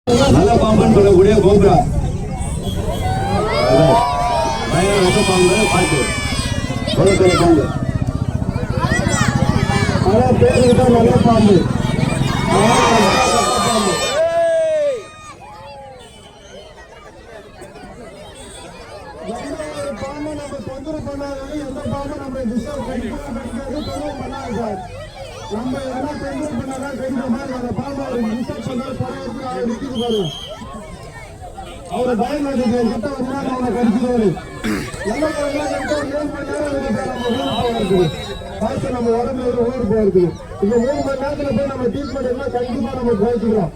நல்ல பாம்புன்னு சொல்லக்கூடிய கோப்ரா பயங்கர பாம்பு பார்த்து பாம்பு பேருக்கிட்ட நல்ல பாம்பு பாம்பு நம்ம தொந்தரவு பண்ணாலும் எந்த பாம்பு நம்ம டிஸ்டர்ப் பண்ணாது சார். நம்ம எதனா தொந்தரவு பண்ணாதான் கடிக்கிற மாதிரி அந்த பாம்பு அவர் டிஸ்டர்ப் பண்ணாலும் பரவாயில்ல அவர் நிற்கிது பாருங்க. அவரை பயன்படுத்தி கிட்ட ஒரு நாள் அவனை கடிச்சிடுவாரு. எல்லாம் 7 மணி நேரம் இருக்குது பார்த்து நம்ம உடம்புல ஒரு ஊர் போயிருக்கு. இந்த 3 மணி நேரத்துல போய் நம்ம ட்ரீட்மெண்ட் எல்லாம் கண்டிப்பா நம்ம போயிச்சுக்கிறோம்.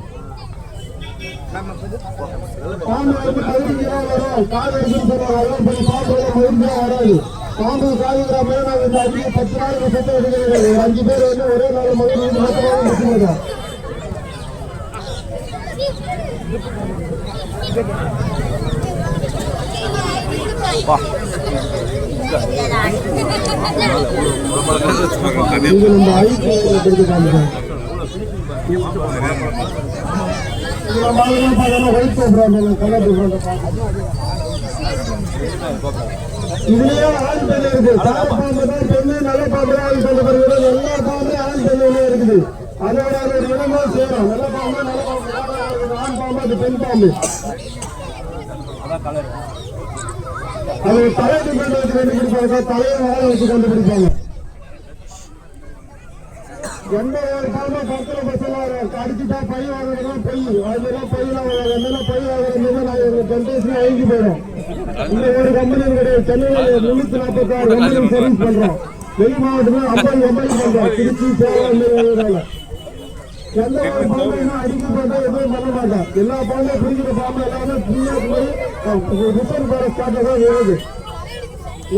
பாம்பு வந்து 15 கிலோ வரும் காது எடுத்துன்னு சொல்லுவாங்க. பாம்பு மருந்தா வராது. பாம்பு காதுகிற மாதிரி நாங்கள் இந்த 10 நாளுக்கு சத்தம் எடுக்கிறது. 5 பேர் வந்து ஒரே நாள் மருந்து முடிச்சுக்கிறோம். நம்ம ஐடி காமிக்கிறோம். இதுலயே ஆண் பெண்ணு இருக்கு. சார பாம்பு தான் பெண்ணு, நல்ல பாம்பு தான் சொல்லப்படுகிறது. எல்லா பாம்பும் ஆண் பெண்ணுலயே இருக்குது. அதோட ஒரு இடமா சேரும். நல்ல பாம்பு நல்ல பாம்பு, ஆண் பாம்பு அது பெண் பாம்பு. அது தலை டிபெண்ட் வச்சு கண்டுபிடிப்பாங்க, தலையை வாழை வச்சு கண்டுபிடிப்பாங்க. எந்த ஒரு பாம்பா 10 பசங்க அடிச்சுட்டா பை வாங்குறதுனா பொய், அதெல்லாம் பொய்லாம் என்னெல்லாம் பொய் வாங்குறது நாங்கள் ஜென்ரேஷன் அழிஞ்சு போயிடும். இந்த ஒரு கம்பெனியும் கிடையாது. சென்னையில் 346 கம்பெனி சர்வீஸ் பண்றோம். வெளி மாவட்டத்தில் 50 கம்பெனி பண்றோம். திருச்சி, சேலம். எந்த ஒரு பாம்பையும் அடிக்க போட்டா எதுவும் பண்ண மாட்டோம். எல்லா பாம்பும் பிடிக்கிற பாம்பு எல்லாமே ஃப்ரீயா போய் ரிசர்வ் ஃபாரஸ்ட் காட்டில் தான் விழுது.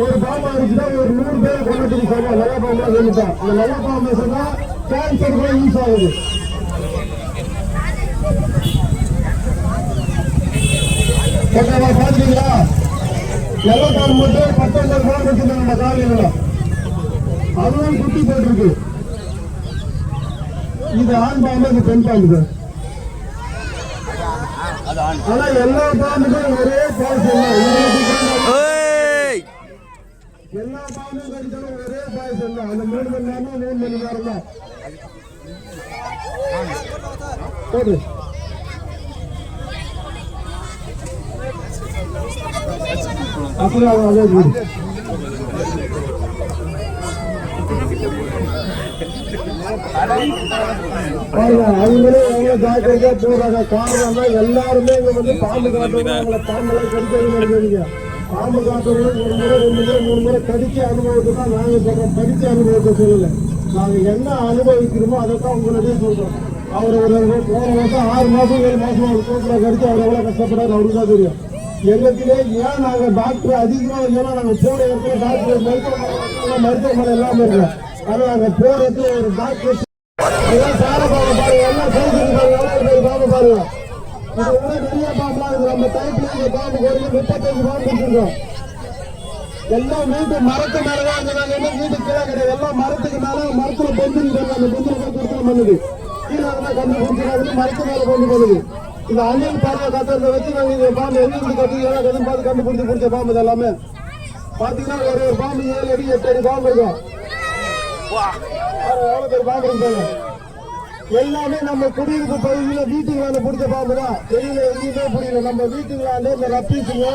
ஒரு பாம்பு அடிச்சுட்டா ஒரு 100 பேரை கொண்டுட்டு சொல்லுவோம். நல்ல பாம்பா வேணுட்டா இந்த நல்ல பாம்பு சொன்னா கேன்சர் கூட யூஸ் ஆகுது. ஓகேவா? பாத்தீங்களா? நல்ல பாம்பு மட்டும் 19 பாம்பு வச்சிருந்தாங்க நம்ம காலையில. அதுவும் குட்டி போட்டிருக்கு. இது ஆண் பாம்பு, இது பெண் பாம்பு. ஆனா எல்லா பாம்புக்கும் ஒரே பாய்ச்சல். எல்லா பாம்பும் கடிச்சாலும் ஒரே பாய்ச்சல் தான். அந்த 3 மணி நேரம் 3 மணி நேரம் தான் போடு. அப்புறம் அவங்களே எவ்வளவு ஜாக்கிரதையா போறாங்க. காரணம் தான் எல்லாருமே இங்க வந்து பாம்பு காட்டுறவங்க அவங்கள பாம்பெல்லாம் கடிக்கிறது நினைக்கிறீங்க. பாம்பு காட்டுறவங்க 1 முறை 2 முறை 3 முறை கடிச்ச அனுபவத்தை தான் நாங்க சொல்றோம். படிச்ச அனுபவத்தை சொல்லல. நாங்க என்ன அனுபவிக்கிறோமோ அதைத்தான் உங்களுடைய சொல்றோம். அவர் போன வருஷம் 6 மாசம் 7 மாசம் அவர் தூக்கில கடிச்சு அவர் எவ்வளவு கஷ்டப்படாது அவருக்கு தான் தெரியும். எங்கத்திலே ஏன் நாங்க டாக்டர் அதிகமா இல்லைன்னா நாங்க போன இடத்துல டாக்டர் மருத்துவமனை எல்லாமே இருக்கோம். ஆனா நாங்க போற இடத்துல ஒரு டாக்டர் சார பாம்பு பாருங்க, எல்லாம் சேர்த்து பாம்பு பாருங்க. இது நிறைய பாம்புலாம் இருக்கு. நம்ம டைப்ல இந்த பாம்பு ஒரு 35 பாம்பு வச்சிருக்கோம். எல்லாம் வீட்டு மரத்து மேலதான் இருந்தாங்க. என்ன வீட்டு கீழே கிடையாது. எல்லாம் மரத்துக்கு மேல மரத்துல பொந்துன்னு அந்த பொந்துல பண்ணுது. கீழே கண்டுபிடிச்சு மரத்து மேல கொண்டு பண்ணுது. இந்த அண்ணன் பாம்பை கத்துறத வச்சு நாங்க இந்த பாம்பு எங்கிருந்து கத்து கதை பார்த்து கண்டுபிடிச்சு பிடிச்ச பாம்பு எல்லாமே பாத்தீங்கன்னா ஒரு பாம்பு 7 அடி 8 அடி பாம்பு இருக்கும். எவ்வளவு பேர் பாம்பு இருக்காங்க. எல்லாமே நம்ம குடியிருப்பு பகுதியில வீட்டுங்களாண்ட பிடிச்ச பாம்பு தான். வெளியில எங்கேயுமே புரியல. நம்ம வீட்டுங்களாண்ட இந்த ரப்பீஸுங்க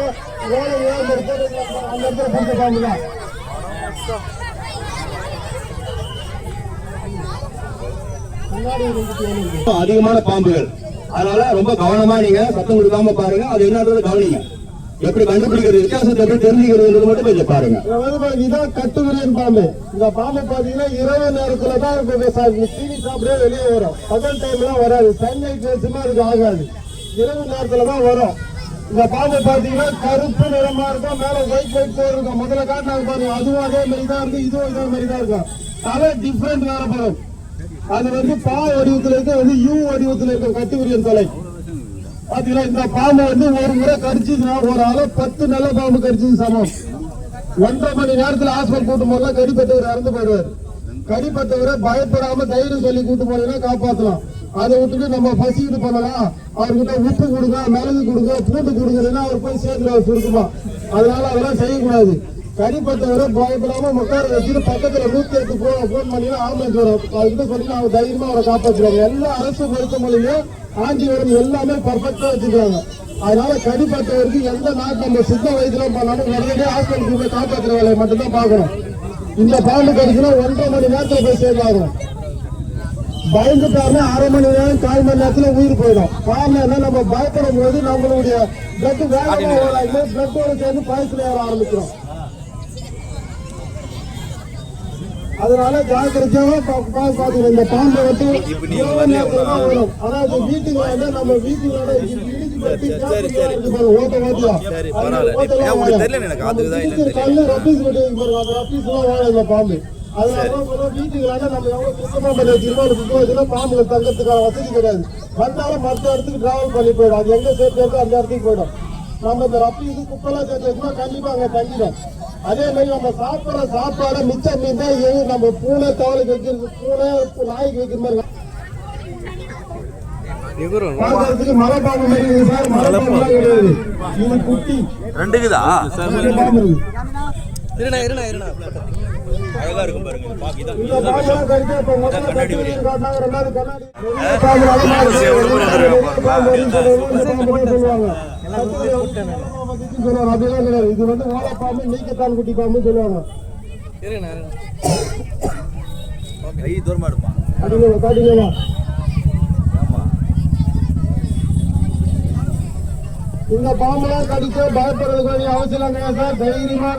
ஓலையோ அந்த இடத்துல பிடிச்ச பாம்பு தான். அதிகமான பாம்புகள். அதனால ரொம்ப கவனமா நீங்க சத்தம் கொடுக்காம பாருங்க. அது என்னன்றது கவனிங்க. எப்படி கண்டுபிடிக்கிறது, வித்தியாசத்தை எப்படி தெரிஞ்சுக்கிறது மட்டும் கொஞ்சம் பாருங்க. இதான் கட்டுவிரியன் பாம்பு. இந்த பாம்பு பாத்தீங்கன்னா இரவு நேரத்துல தான் தீனி சாப்பிடவே வெளியே வரும். பகல் டைம்லாம் வராது. சன்லைட் வச்சுமா அதுக்கு ஆகாது. இரவு நேரத்துல தான் வரும். இந்த பாம்பு பாத்தீங்கன்னா கருப்பு நிறமா இருக்கும். மேல ஒயிட் போர் இருக்கும். முதல்ல காட்டினாங்க பாருங்க. அதுவும் அதே மாதிரி தான் இருக்கு. இதுவும் இதே மாதிரி தான் இருக்கும். தலை டிஃபரெண்ட் வேறப்படும். அது வந்து பா வடிவத்தில் இருக்க யூ வடிவத்தில் இருக்கும் கட்டுவிரியன் தலை. பாத்தீங்கன்னா இந்த பாம்பு வந்து ஒரு முறை கடிச்சதுன்னா ஒரு ஆளு 10 நல்ல பாம்பு கடிச்சது சமம். 1.5 மணி நேரத்தில் ஹாஸ்பிட்டல் கூட்டு போதெல்லாம் கடிப்பட்டவர் இறந்து போயிடுவார். கடிப்பட்டவரை பயப்படாம தைரியம் சொல்லி கூட்டு போனீங்கன்னா காப்பாற்றலாம். அதை விட்டுட்டு நம்ம பசிக்கிட்டு பண்ணலாம், அவர்கிட்ட உப்பு கொடுங்க, மிளகு கொடுங்க, பூண்டு கொடுங்கன்னா அவர் போய் சேர்த்துல சுருக்குமா. அதனால அதெல்லாம் செய்யக்கூடாது. கடிப்பட்டவரை பயப்படாம உட்கார வச்சுட்டு பக்கத்துல 108 போன் பண்ணினா ஆம்புலன்ஸ் வரும். அவர்கிட்ட சொல்லி அவங்க தைரியமா அவரை காப்பாற்றுவாங்க. எல்லா அரசு மருத்துவமனையிலும் ஆஞ்சிவரம் எல்லாமே பர்ஃபெக்டா வச்சுக்கிறாங்க. அதனால கடிப்பட்டவருக்கு எந்த நாட்டு நம்ம சித்த வைத்தியம் பண்ணாலும் உடனடியாக ஹாஸ்பிட்டலுக்கு போய் காப்பாற்றுற வேலையை மட்டும்தான் பார்க்கணும். இந்த பாம்பு கடிச்சுன்னா 1.5 மணி நேரத்துல போய் சேர்ந்தாகும். பயந்துட்டாருன்னா 1/2 மணி நேரம் 1/4 மணி நேரத்துல உயிர் போயிடும். காரணம் என்ன, நம்ம பயப்படும் போது நம்மளுடைய பிளட் வேகமா ஓடாது, பிளட்டோட சேர்ந்து பாய்ச்சல் ஏற ஆரம்பிக்கிறோம். அதனால ஜாக்கிரதையாக பாத்துக்கணும். இந்த பாம்பை வந்து வரும். அதாவது வீட்டுக்கு வந்து நம்ம வீட்டுகளோட ஓட்ட ஓட்டியா கல்லு ரப்பீஸ் கட்டி அந்த ரப்பீஸ் எல்லாம் வாழ இந்த பாம்பு. அதனால வீட்டுகளான நம்ம எவ்வளவு சுத்தமா பண்ணி வச்சிருக்கோம், சுத்தமா வச்சுன்னா பாம்புகள் தங்கறதுக்கான வசதி கிடையாது. வந்தாலும் மற்ற இடத்துக்கு டிராவல் பண்ணி போயிடும். அது எங்க சேர்த்து இருக்கோ அந்த இடத்துக்கு போயிடும். நம்ம இந்த ரப்பீஸு குப்பெல்லாம் சேர்த்து வச்சுன்னா கண்டிப்பா அங்க தங்கிடும். அதே மாதிரி நம்ம சாப்பிட்ற சாப்பாடை மிச்சம் மீன் தான் நம்ம பூனை தவளைக்கு வைக்கிறது, பூனை நாய்க்கு வைக்கிற மாதிரி பார்க்கறதுக்கு மலை பாம்பு மாதிரி இருக்கு சார். மலை பாம்பு கிடையாது, இது குட்டி ரெண்டுக்குதா பாம்பு இருக்கு. அழகா இருக்கும் பாருங்க. இந்த பாம்பெல்லாம் கடிச்சா இப்ப முதல்ல கண்ணாடி காட்டினாங்க, ரெண்டாவது கண்ணாடி சொல்லுவாங்க. அப்படிலாம் கிடையாது. இது வந்து ஓலை பாம்பு, நீக்கத்தான் குட்டி பாம்பு சொல்லுவாங்க. காட்டுங்களா இந்த பாம்பெல்லாம் கடிச்சா பயப்படுறதுக்கு அவசியம் கிடையாது சார். தைரியமா